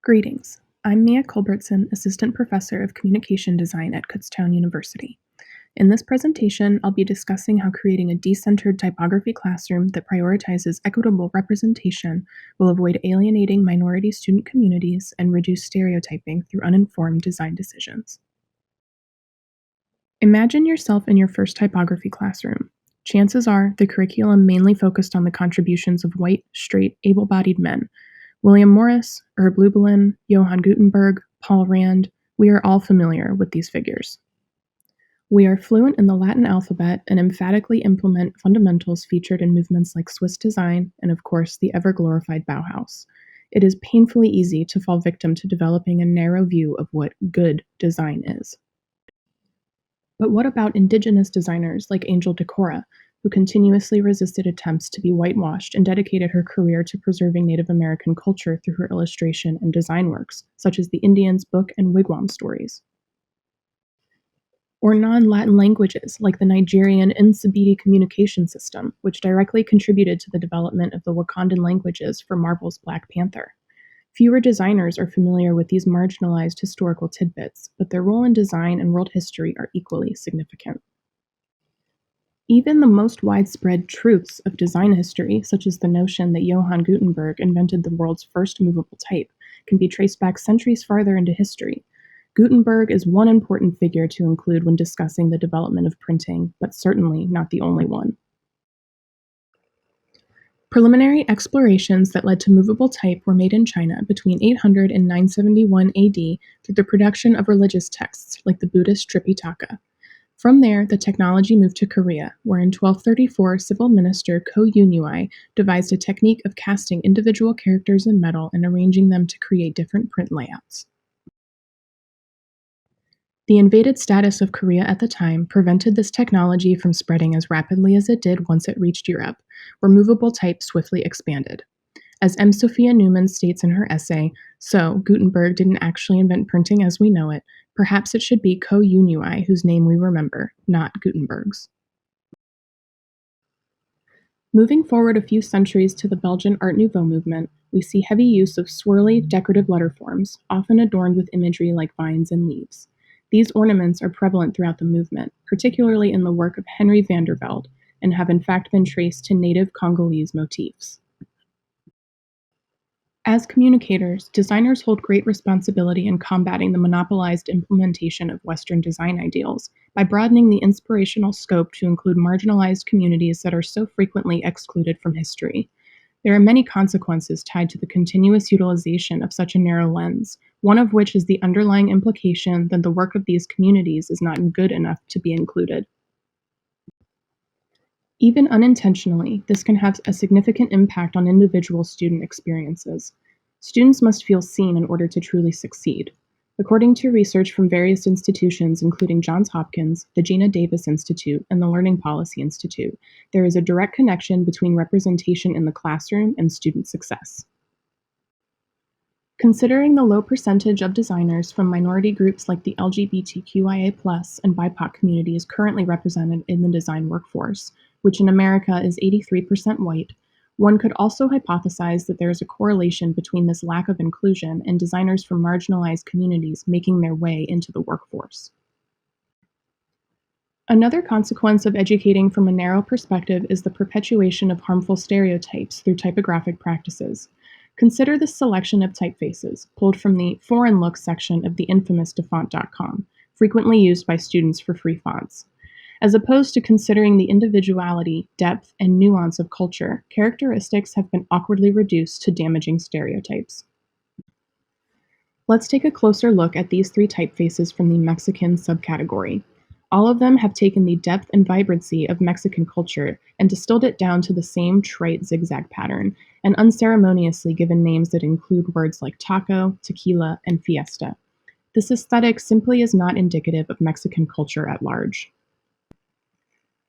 Greetings. I'm Mia Culbertson, Assistant Professor of Communication Design at Kutztown University. In this presentation, I'll be discussing how creating a decentered typography classroom that prioritizes equitable representation will avoid alienating minority student communities and reduce stereotyping through uninformed design decisions. Imagine yourself in your first typography classroom. Chances are the curriculum mainly focused on the contributions of white, straight, able-bodied men. William Morris, Herb Luebelin, Johann Gutenberg, Paul Rand, we are all familiar with these figures. We are fluent in the Latin alphabet and emphatically implement fundamentals featured in movements like Swiss design and, of course, the ever-glorified Bauhaus. It is painfully easy to fall victim to developing a narrow view of what good design is. But what about indigenous designers like Angel Decora, who continuously resisted attempts to be whitewashed and dedicated her career to preserving Native American culture through her illustration and design works, such as the Indians' Book and Wigwam stories? Or non-Latin languages like the Nigerian Nsibidi communication system, which directly contributed to the development of the Wakandan languages for Marvel's Black Panther. Fewer designers are familiar with these marginalized historical tidbits, but their role in design and world history are equally significant. Even the most widespread truths of design history, such as the notion that Johann Gutenberg invented the world's first movable type, can be traced back centuries farther into history. Gutenberg is one important figure to include when discussing the development of printing, but certainly not the only one. Preliminary explorations that led to movable type were made in China between 800 and 971 AD through the production of religious texts like the Buddhist Tripitaka. From there, the technology moved to Korea, where in 1234 civil minister Ko Yunui devised a technique of casting individual characters in metal and arranging them to create different print layouts. The invaded status of Korea at the time prevented this technology from spreading as rapidly as it did once it reached Europe, where movable type swiftly expanded. As M. Sophia Newman states in her essay, "So, Gutenberg didn't actually invent printing as we know it. Perhaps it should be Ko Yunui whose name we remember, not Gutenberg's." Moving forward a few centuries to the Belgian Art Nouveau movement, we see heavy use of swirly, decorative letterforms, often adorned with imagery like vines and leaves. These ornaments are prevalent throughout the movement, particularly in the work of Henry van der Velde, and have in fact been traced to native Congolese motifs. As communicators, designers hold great responsibility in combating the monopolized implementation of Western design ideals by broadening the inspirational scope to include marginalized communities that are so frequently excluded from history. There are many consequences tied to the continuous utilization of such a narrow lens, one of which is the underlying implication that the work of these communities is not good enough to be included. Even unintentionally, this can have a significant impact on individual student experiences. Students must feel seen in order to truly succeed. According to research from various institutions, including Johns Hopkins, the Gina Davis Institute, and the Learning Policy Institute, there is a direct connection between representation in the classroom and student success. Considering the low percentage of designers from minority groups like the LGBTQIA+ and BIPOC communities currently represented in the design workforce, which in America is 83% white, one could also hypothesize that there is a correlation between this lack of inclusion and designers from marginalized communities making their way into the workforce. Another consequence of educating from a narrow perspective is the perpetuation of harmful stereotypes through typographic practices. Consider this selection of typefaces, pulled from the Foreign Look section of the infamous dafont.com, frequently used by students for free fonts. As opposed to considering the individuality, depth, and nuance of culture, characteristics have been awkwardly reduced to damaging stereotypes. Let's take a closer look at these three typefaces from the Mexican subcategory. All of them have taken the depth and vibrancy of Mexican culture and distilled it down to the same trite zigzag pattern, and unceremoniously given names that include words like taco, tequila, and fiesta. This aesthetic simply is not indicative of Mexican culture at large.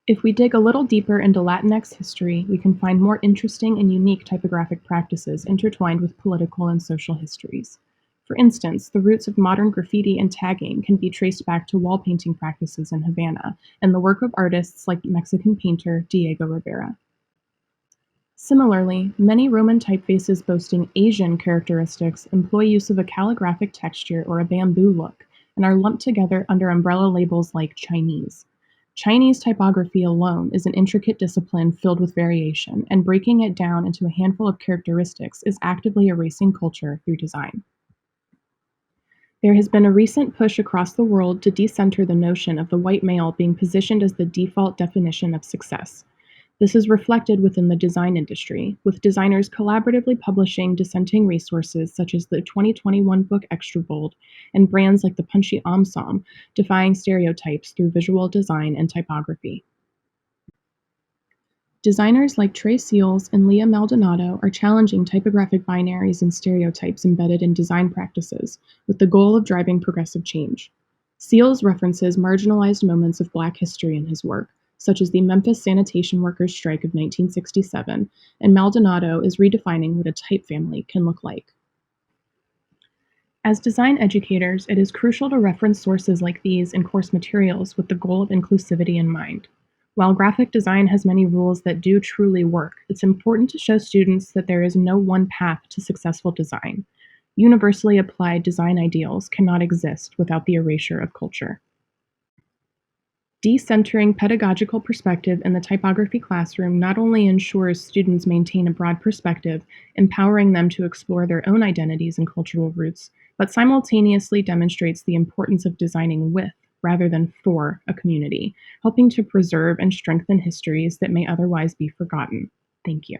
If we dig a little deeper into Latinx history, we can find more interesting and unique typographic practices intertwined with political and social histories. For instance, the roots of modern graffiti and tagging can be traced back to wall painting practices in Havana and the work of artists like Mexican painter Diego Rivera. Similarly, many Roman typefaces boasting Asian characteristics employ use of a calligraphic texture or a bamboo look, and are lumped together under umbrella labels like Chinese. Chinese typography alone is an intricate discipline filled with variation, and breaking it down into a handful of characteristics is actively erasing culture through design. There has been a recent push across the world to decenter the notion of the white male being positioned as the default definition of success. This is reflected within the design industry, with designers collaboratively publishing dissenting resources such as the 2021 book Extra Bold and brands like the punchy Omsom, defying stereotypes through visual design and typography. Designers like Trey Seals and Leah Maldonado are challenging typographic binaries and stereotypes embedded in design practices, with the goal of driving progressive change. Seals references marginalized moments of Black history in his work, such as the Memphis sanitation workers' strike of 1967, and Maldonado is redefining what a type family can look like. As design educators, it is crucial to reference sources like these in course materials with the goal of inclusivity in mind. While graphic design has many rules that do truly work, it's important to show students that there is no one path to successful design. Universally applied design ideals cannot exist without the erasure of culture. Decentering pedagogical perspective in the typography classroom not only ensures students maintain a broad perspective, empowering them to explore their own identities and cultural roots, but simultaneously demonstrates the importance of designing with, rather than for, a community, helping to preserve and strengthen histories that may otherwise be forgotten. Thank you.